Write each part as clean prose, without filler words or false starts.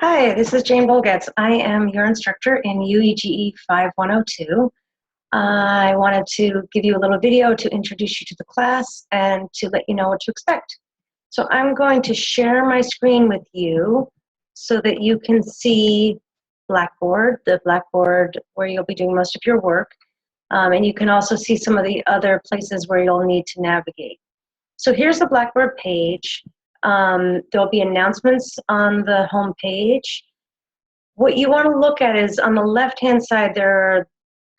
Hi, this is Jane Bolgetz. I am your instructor in UEGE 5102. I wanted to give you a little video to introduce you to the class and to let you know what to expect. So I'm going to share my screen with you so that you can see Blackboard, the Blackboard where you'll be doing most of your work. And you can also see some of the other places where you'll need to navigate. So here's the Blackboard page. There'll be announcements on the home page. What you want to look at is on the left-hand side, there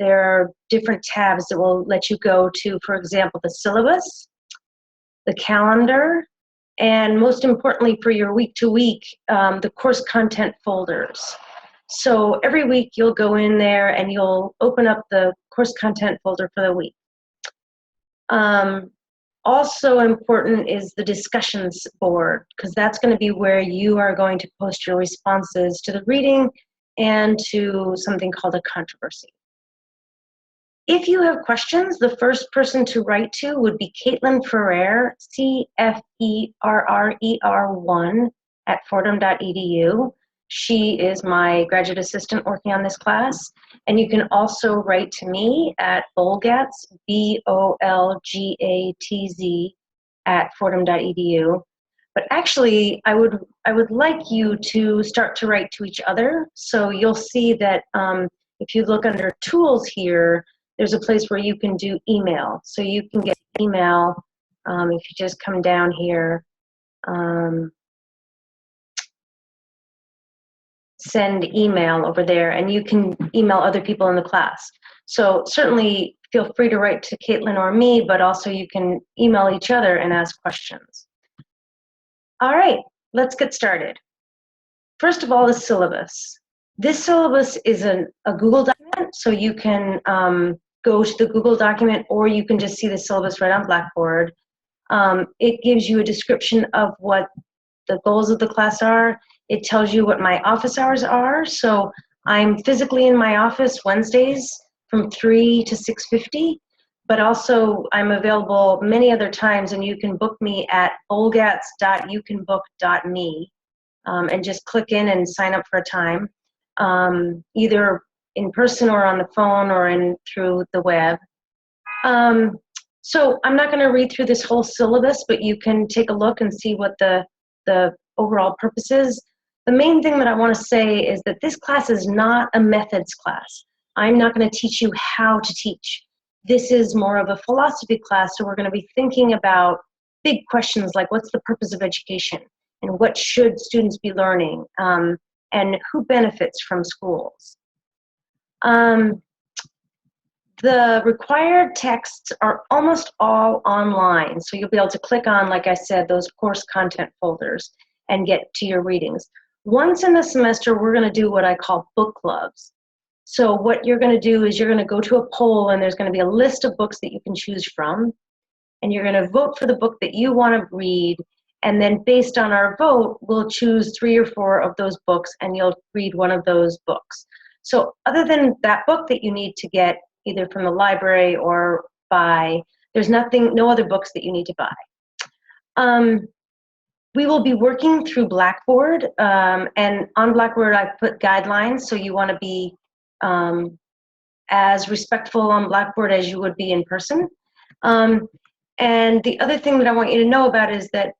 are different tabs that will let you go to, for example, the syllabus, the calendar, and most importantly for your week-to-week, the course content folders. So every week you'll go in there and you'll open up the course content folder for the week. Also important is the discussions board, because that's going to be where you are going to post your responses to the reading and to something called a controversy. If you have questions, the first person to write to would be Caitlin Ferrer, CFERRER1 at fordham.edu. She is my graduate assistant working on this class. And you can also write to me at Bolgatz, BOLGATZ, at fordham.edu. But actually, I would like you to start to write to each other. So you'll see that if you look under Tools here, there's a place where you can do email. So you can get email if you just come down here. Send email over there, and you can email other people in the class. So certainly feel free to write to Caitlin or me, but also you can email each other and ask questions. All right, let's get started. First of all, the syllabus. This syllabus is a Google document, so you can go to the Google document, or you can just see the syllabus right on Blackboard. It gives you a description of what the goals of the class are. It tells you what my office hours are. So I'm physically in my office Wednesdays from 3 to 6:50, but also I'm available many other times, and you can book me at bolgatz.youcanbook.me and just click in and sign up for a time, either in person or on the phone or through the web. So I'm not going to read through this whole syllabus, but you can take a look and see what the overall purpose is. The main thing that I want to say is that this class is not a methods class. I'm not going to teach you how to teach. This is more of a philosophy class, so we're going to be thinking about big questions like what's the purpose of education, and what should students be learning, and who benefits from schools. The required texts are almost all online, so you'll be able to click on, like I said, those course content folders and get to your readings. Once in the semester, we're going to do what I call book clubs. So what you're going to do is you're going to go to a poll, and there's going to be a list of books that you can choose from, and you're going to vote for the book that you want to read, and then based on our vote, we'll choose 3 or 4 of those books, and you'll read one of those books. So other than that book that you need to get either from the library or buy, there's no other books that you need to buy. We will be working through Blackboard, and on Blackboard I put guidelines, so you want to be as respectful on Blackboard as you would be in person. And the other thing that I want you to know about is that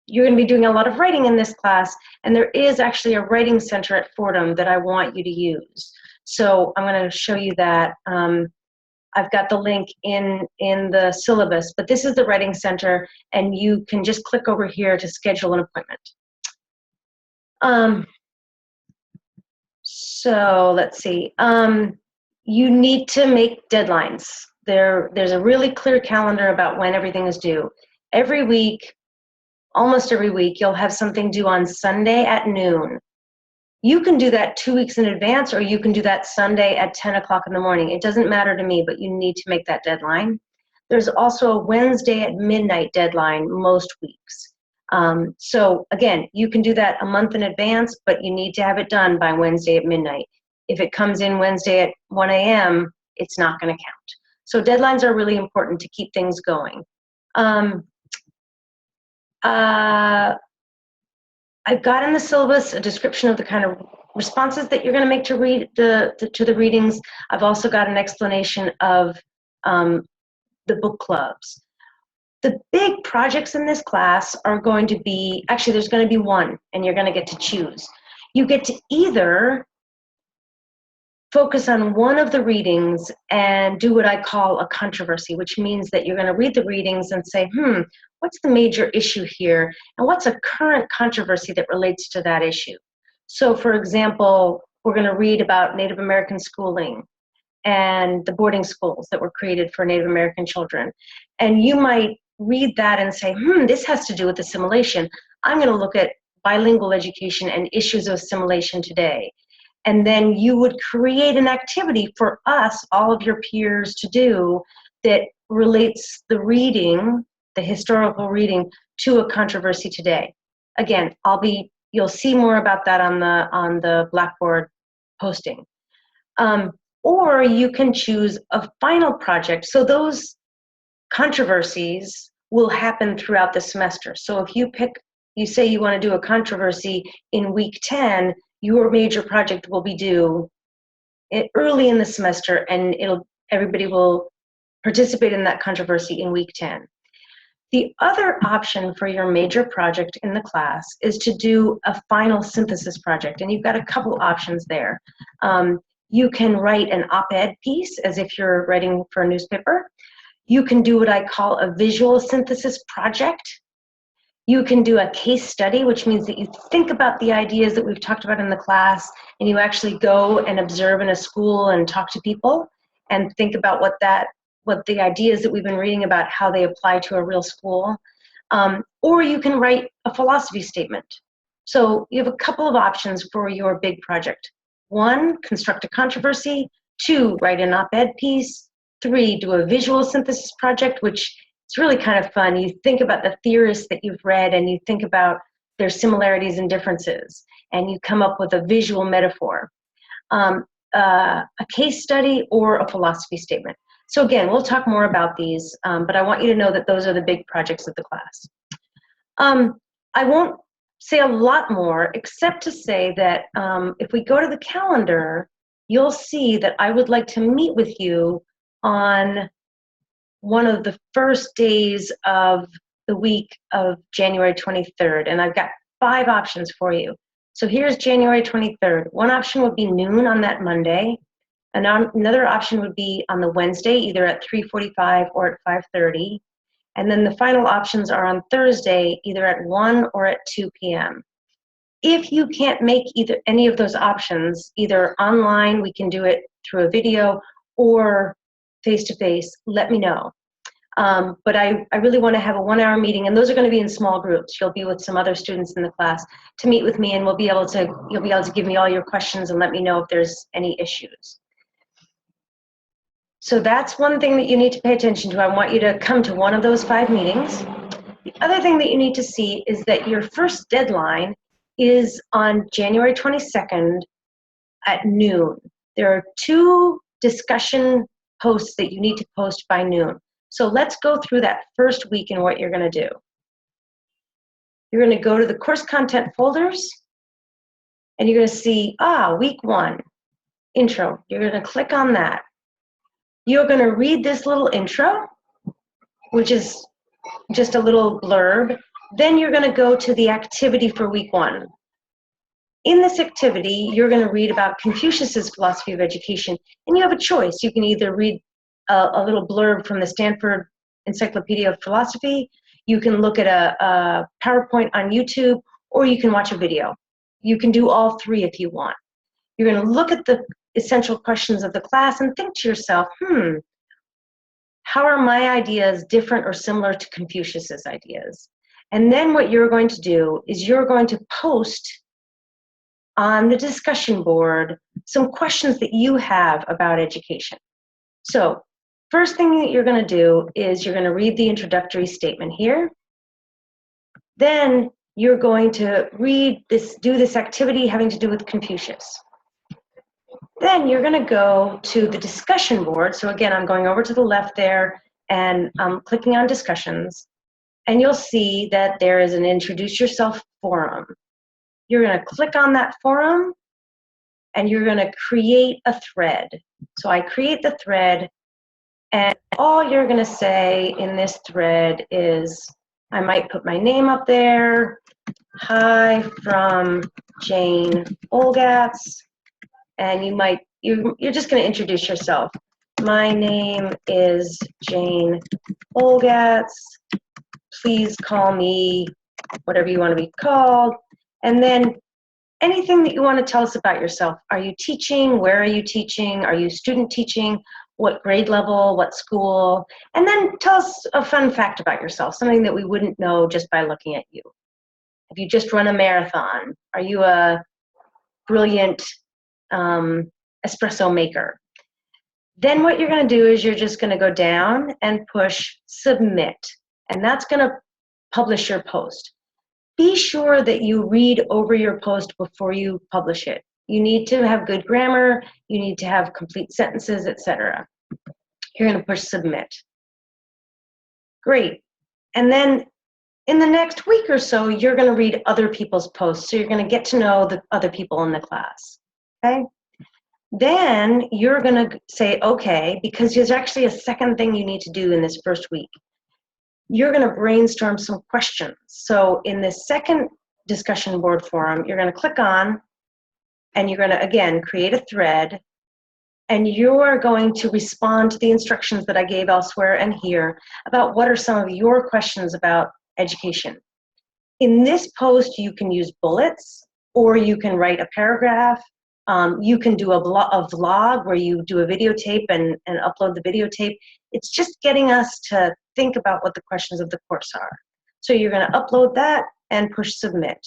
you're going to be doing a lot of writing in this class, and there is actually a writing center at Fordham that I want you to use. So I'm going to show you that. I've got the link in the syllabus, but this is the Writing Center, and you can just click over here to schedule an appointment. So let's see. You need to make deadlines. There's a really clear calendar about when everything is due. Every week, almost every week, you'll have something due on Sunday at noon. You can do that 2 weeks in advance, or you can do that Sunday at 10 o'clock in the morning. It doesn't matter to me, but you need to make that deadline. There's also a Wednesday at midnight deadline most weeks. So again, you can do that a month in advance, but you need to have it done by Wednesday at midnight. If it comes in Wednesday at 1 a.m., it's not going to count. So deadlines are really important to keep things going. I've got in the syllabus a description of the kind of responses that you're going to make to read to the readings. I've also got an explanation of the book clubs. The big projects in this class are going to be, actually there's going to be one, and you're going to get to choose. You get to either focus on one of the readings and do what I call a controversy, which means that you're going to read the readings and say, what's the major issue here? And what's a current controversy that relates to that issue? So for example, we're going to read about Native American schooling and the boarding schools that were created for Native American children. And you might read that and say, this has to do with assimilation. I'm going to look at bilingual education and issues of assimilation today. And then you would create an activity for us, all of your peers, to do that relates the reading, the historical reading, to a controversy today. Again, you'll see more about that on the Blackboard posting. Or you can choose a final project. So those controversies will happen throughout the semester. So if you say you want to do a controversy in week 10, your major project will be due early in the semester, and everybody will participate in that controversy in week 10. The other option for your major project in the class is to do a final synthesis project, and you've got a couple options there. You can write an op-ed piece as if you're writing for a newspaper. You can do what I call a visual synthesis project. You can do a case study, which means that you think about the ideas that we've talked about in the class, and you actually go and observe in a school and talk to people and think about what the ideas that we've been reading about, how they apply to a real school. Or you can write a philosophy statement. So you have a couple of options for your big project. 1, construct a controversy. 2, write an op-ed piece. 3, do a visual synthesis project, which it's really kind of fun. You think about the theorists that you've read, and you think about their similarities and differences, and you come up with a visual metaphor, a case study, or a philosophy statement. So again, we'll talk more about these, but I want you to know that those are the big projects of the class. I won't say a lot more, except to say that if we go to the calendar, you'll see that I would like to meet with you on one of the first days of the week of January 23rd, and I've got 5 options for you. So here's January 23rd. One option would be noon on that Monday. Another option would be on the Wednesday, either at 3:45 or at 5:30. And then the final options are on Thursday, either at 1 or at 2 p.m. If you can't make any of those options, either online, we can do it through a video, or face-to-face, let me know. But I really want to have a 1-hour meeting, and those are going to be in small groups. You'll be with some other students in the class to meet with me, and you'll be able to give me all your questions and let me know if there's any issues. So that's one thing that you need to pay attention to. I want you to come to one of those 5 meetings. The other thing that you need to see is that your first deadline is on January 22nd at noon. There are 2 discussion posts that you need to post by noon. So let's go through that first week and what you're going to do. You're going to go to the course content folders, and you're going to see, week 1, intro. You're going to click on that. You're going to read this little intro, which is just a little blurb. Then you're going to go to the activity for week 1. In this activity, you're going to read about Confucius's philosophy of education, and you have a choice. You can either read a little blurb from the Stanford Encyclopedia of Philosophy, you can look at a PowerPoint on YouTube, or you can watch a video. You can do all 3 if you want. You're going to look at the essential questions of the class and think to yourself, how are my ideas different or similar to Confucius's ideas? And then what you're going to do is you're going to post on the discussion board some questions that you have about education. So first thing that you're going to do is you're going to read the introductory statement here. Then you're going to do this activity having to do with Confucius. Then you're going to go to the discussion board. So again, I'm going over to the left there, and I'm clicking on discussions. And you'll see that there is an Introduce Yourself forum. you're going to click on that forum and you're going to create a thread. So I create the thread, and all you're going to say in this thread is, I might put my name up there. Hi from Jane Olgatz. And you're just going to introduce yourself. My name is Jane Olgatz. Please call me whatever you want to be called. And then anything that you want to tell us about yourself. Are you teaching? Where are you teaching? Are you student teaching? What grade level? What school? And then tell us a fun fact about yourself, something that we wouldn't know just by looking at you. Have you just run a marathon? Are you a brilliant espresso maker? Then what you're going to do is you're just going to go down and push submit, and that's going to publish your post. Be sure that you read over your post before you publish it. You need to have good grammar, you need to have complete sentences, etc. You're going to push submit. Great. And then in the next week or so, you're going to read other people's posts, so you're going to get to know the other people in the class. Okay? Then you're going to say, okay, because there's actually a second thing you need to do in this first week. You're going to brainstorm some questions. So in this second discussion board forum, you're going to click on, and you're going to, again, create a thread, and you're going to respond to the instructions that I gave elsewhere and here about what are some of your questions about education. In this post, you can use bullets, or you can write a paragraph. You can do a vlog where you do a videotape and upload the videotape. It's just getting us to think about what the questions of the course are. So you're going to upload that and push submit.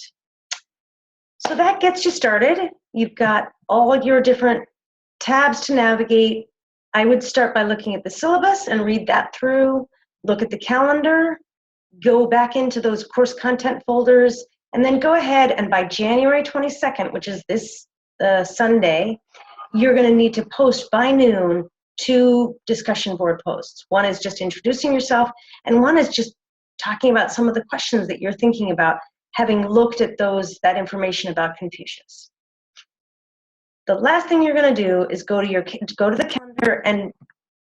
So that gets you started. You've got all your different tabs to navigate. I would start by looking at the syllabus and read that through, look at the calendar, go back into those course content folders, and then go ahead and by January 22nd, which is this Sunday, you're going to need to post by noon 2 discussion board posts. One is just introducing yourself, and one is just talking about some of the questions that you're thinking about, having looked at that information about Confucius. The last thing you're going to do is go to the calendar and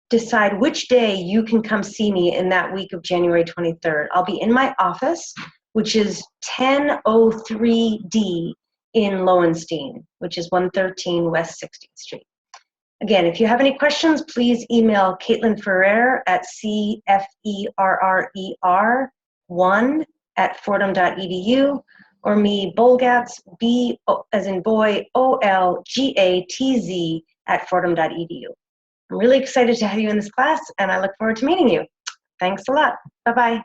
decide which day you can come see me in that week of January 23rd. I'll be in my office, which is 1003D in Lowenstein, which is 113 West 16th Street. Again, if you have any questions, please email Caitlin Ferrer at cferrer1@fordham.edu, or me, Bolgatz, B as in boy, OLGATZ @fordham.edu. I'm really excited to have you in this class, and I look forward to meeting you. Thanks a lot. Bye-bye.